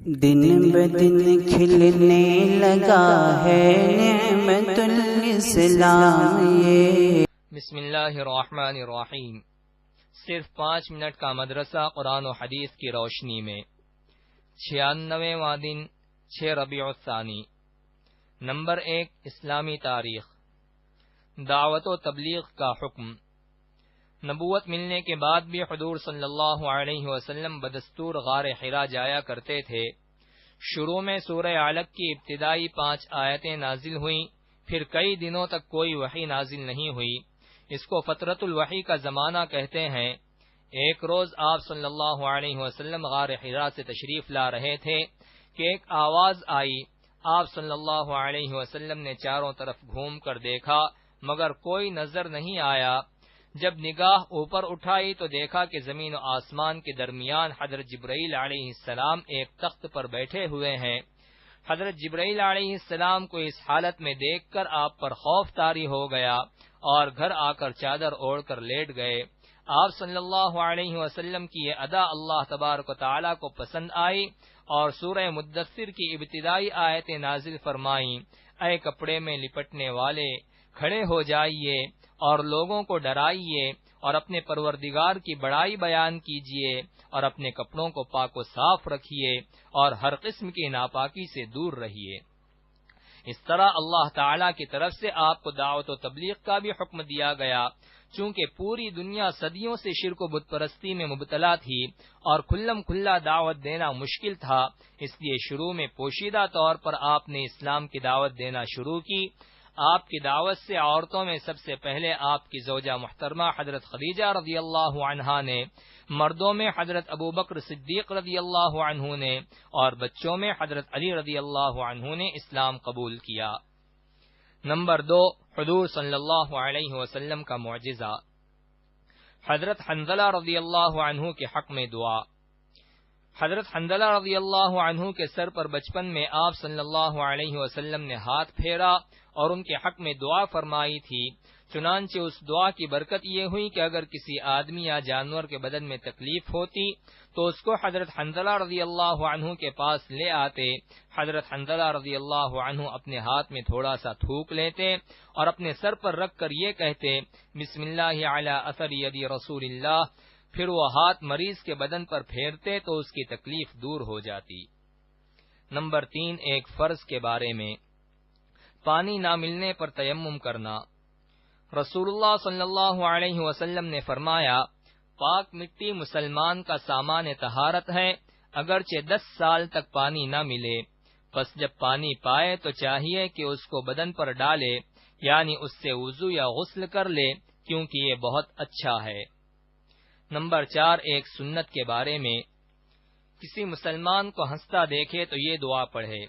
دن بدن کھلنے لگا ہے نعمت الاسلام یہ۔ بسم اللہ الرحمن الرحیم۔ صرف 5 منٹ کا مدرسہ قرآن و حدیث کی روشنی میں 96واں دن 6 ربیع الثانی۔ نمبر 1، اسلامی تاریخ۔ دعوت و تبلیغ کا حکم۔ نبوت ملنے کے بعد بھی حضور صلی اللہ علیہ وسلم بدستور غار حرا جایا کرتے تھے۔ شروع میں سورہ علق کی ابتدائی 5 آیتیں نازل ہوئیں، پھر کئی دنوں تک کوئی وحی نازل نہیں ہوئی۔ اس کو فترۃ الوحی کا زمانہ کہتے ہیں۔ ایک روز آپ صلی اللہ علیہ وسلم غار حرا سے تشریف لا رہے تھے کہ ایک آواز آئی۔ آپ صلی اللہ علیہ وسلم نے چاروں طرف گھوم کر دیکھا مگر کوئی نظر نہیں آیا۔ جب نگاہ اوپر اٹھائی تو دیکھا کہ زمین و آسمان کے درمیان حضرت جبرائیل علیہ السلام ایک تخت پر بیٹھے ہوئے ہیں۔ حضرت جبرائیل علیہ السلام کو اس حالت میں دیکھ کر آپ پر خوف طاری ہو گیا اور گھر آ کر چادر اوڑھ کر لیٹ گئے۔ آپ صلی اللہ علیہ وسلم کی یہ ادا اللہ تبارک و تعالی کو پسند آئی اور سورہ مدثر کی ابتدائی آیتیں نازل فرمائیں۔ اے کپڑے میں لپٹنے والے، کھڑے ہو جائیے اور لوگوں کو ڈرائیے اور اپنے پروردگار کی بڑائی بیان کیجیے اور اپنے کپڑوں کو پاک و صاف رکھیے اور ہر قسم کی ناپاکی سے دور رہیے۔ اس طرح اللہ تعالی کی طرف سے آپ کو دعوت و تبلیغ کا بھی حکم دیا گیا۔ چونکہ پوری دنیا صدیوں سے شرک و بت پرستی میں مبتلا تھی اور کھلم کھلا دعوت دینا مشکل تھا، اس لیے شروع میں پوشیدہ طور پر آپ نے اسلام کی دعوت دینا شروع کی۔ آپ کی دعوت سے عورتوں میں سب سے پہلے آپ کی زوجہ محترمہ حضرت خدیجہ رضی اللہ عنہا نے، مردوں میں حضرت ابو بکر صدیق رضی اللہ عنہ نے اور بچوں میں حضرت علی رضی اللہ عنہ نے اسلام قبول کیا۔ نمبر 2، حضور صلی اللہ علیہ وسلم کا معجزہ۔ حضرت حنظلہ رضی اللہ عنہ کے حق میں دعا۔ حضرت حنظلہ رضی اللہ عنہ کے سر پر بچپن میں آپ صلی اللہ علیہ وسلم نے ہاتھ پھیرا اور ان کے حق میں دعا فرمائی تھی۔ چنانچہ اس دعا کی برکت یہ ہوئی کہ اگر کسی آدمی یا جانور کے بدن میں تکلیف ہوتی تو اس کو حضرت حنظلہ رضی اللہ عنہ کے پاس لے آتے۔ حضرت حنظلہ رضی اللہ عنہ اپنے ہاتھ میں تھوڑا سا تھوک لیتے اور اپنے سر پر رکھ کر یہ کہتے، بسم اللہ علی اثر ید رسول اللہ، پھر وہ ہاتھ مریض کے بدن پر پھیرتے تو اس کی تکلیف دور ہو جاتی۔ نمبر 3، ایک فرض کے بارے میں۔ پانی نہ ملنے پر تیمم کرنا۔ رسول اللہ صلی اللہ علیہ وسلم نے فرمایا، پاک مٹی مسلمان کا سامان طہارت ہے اگرچہ 10 سال تک پانی نہ ملے، پس جب پانی پائے تو چاہیے کہ اس کو بدن پر ڈالے، یعنی اس سے وضو یا غسل کر لے، کیونکہ یہ بہت اچھا ہے۔ نمبر 4، ایک سنت کے بارے میں۔ کسی مسلمان کو ہنستا دیکھے تو یہ دعا پڑھے۔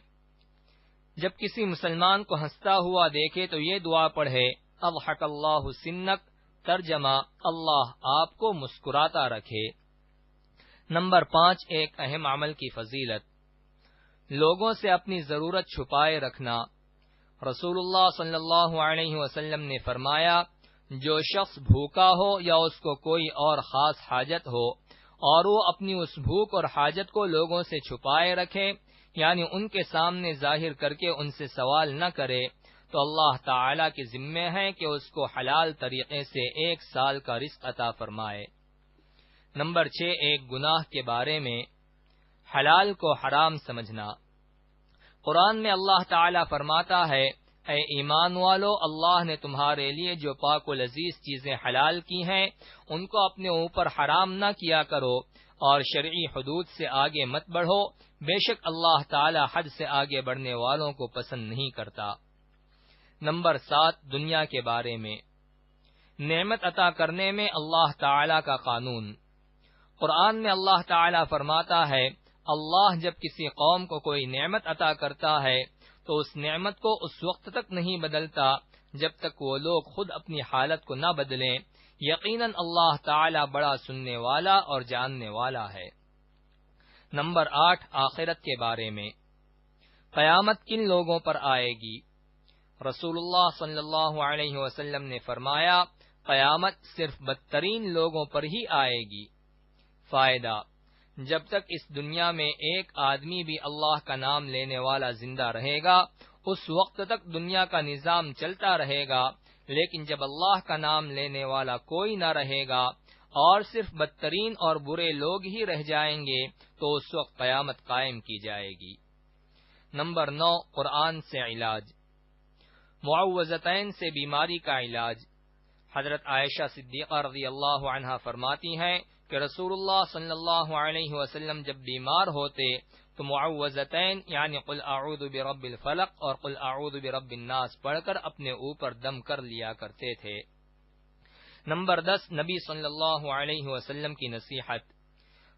جب کسی مسلمان کو ہنستا ہوا دیکھے تو یہ دعا پڑھے، اضحک اللہ سنک، ترجمہ اللہ آپ کو مسکراتا رکھے۔ نمبر 5، ایک اہم عمل کی فضیلت۔ لوگوں سے اپنی ضرورت چھپائے رکھنا۔ رسول اللہ صلی اللہ علیہ وسلم نے فرمایا، جو شخص بھوکا ہو یا اس کو کوئی اور خاص حاجت ہو اور وہ اپنی اس بھوک اور حاجت کو لوگوں سے چھپائے رکھے، یعنی ان کے سامنے ظاہر کر کے ان سے سوال نہ کرے، تو اللہ تعالی کے ذمہ ہے کہ اس کو حلال طریقے سے 1 سال کا رزق عطا فرمائے۔ نمبر 6، ایک گناہ کے بارے میں۔ حلال کو حرام سمجھنا۔ قرآن میں اللہ تعالی فرماتا ہے، اے ایمان والو، اللہ نے تمہارے لیے جو پاک و لذیذ چیزیں حلال کی ہیں ان کو اپنے اوپر حرام نہ کیا کرو اور شرعی حدود سے آگے مت بڑھو، بے شک اللہ تعالی حد سے آگے بڑھنے والوں کو پسند نہیں کرتا۔ نمبر 7، دنیا کے بارے میں۔ نعمت عطا کرنے میں اللہ تعالی کا قانون۔ قرآن میں اللہ تعالی فرماتا ہے، اللہ جب کسی قوم کو کوئی نعمت عطا کرتا ہے تو اس نعمت کو اس وقت تک نہیں بدلتا جب تک وہ لوگ خود اپنی حالت کو نہ بدلیں، یقیناً اللہ تعالی بڑا سننے والا اور جاننے والا ہے۔ نمبر 8، آخرت کے بارے میں۔ قیامت کن لوگوں پر آئے گی؟ رسول اللہ صلی اللہ علیہ وسلم نے فرمایا، قیامت صرف بدترین لوگوں پر ہی آئے گی۔ فائدہ، جب تک اس دنیا میں ایک آدمی بھی اللہ کا نام لینے والا زندہ رہے گا اس وقت تک دنیا کا نظام چلتا رہے گا، لیکن جب اللہ کا نام لینے والا کوئی نہ رہے گا اور صرف بدترین اور برے لوگ ہی رہ جائیں گے تو اس وقت قیامت قائم کی جائے گی۔ نمبر 9، قرآن سے علاج۔ معوذتین سے بیماری کا علاج۔ حضرت عائشہ صدیقہ رضی اللہ عنہا فرماتی ہیں کہ رسول اللہ صلی اللہ علیہ وسلم جب بیمار ہوتے تو معوذتین یعنی قل اعوذ برب الفلق اور قل اعوذ برب الناس پڑھ کر اپنے اوپر دم کر لیا کرتے تھے۔ نمبر 10، نبی صلی اللہ علیہ وسلم کی نصیحت۔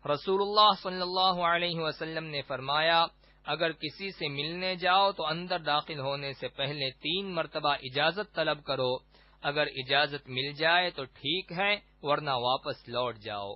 رسول اللہ صلی اللہ علیہ وسلم نے فرمایا، اگر کسی سے ملنے جاؤ تو اندر داخل ہونے سے پہلے 3 مرتبہ اجازت طلب کرو، اگر اجازت مل جائے تو ٹھیک ہے ورنہ واپس لوٹ جاؤ۔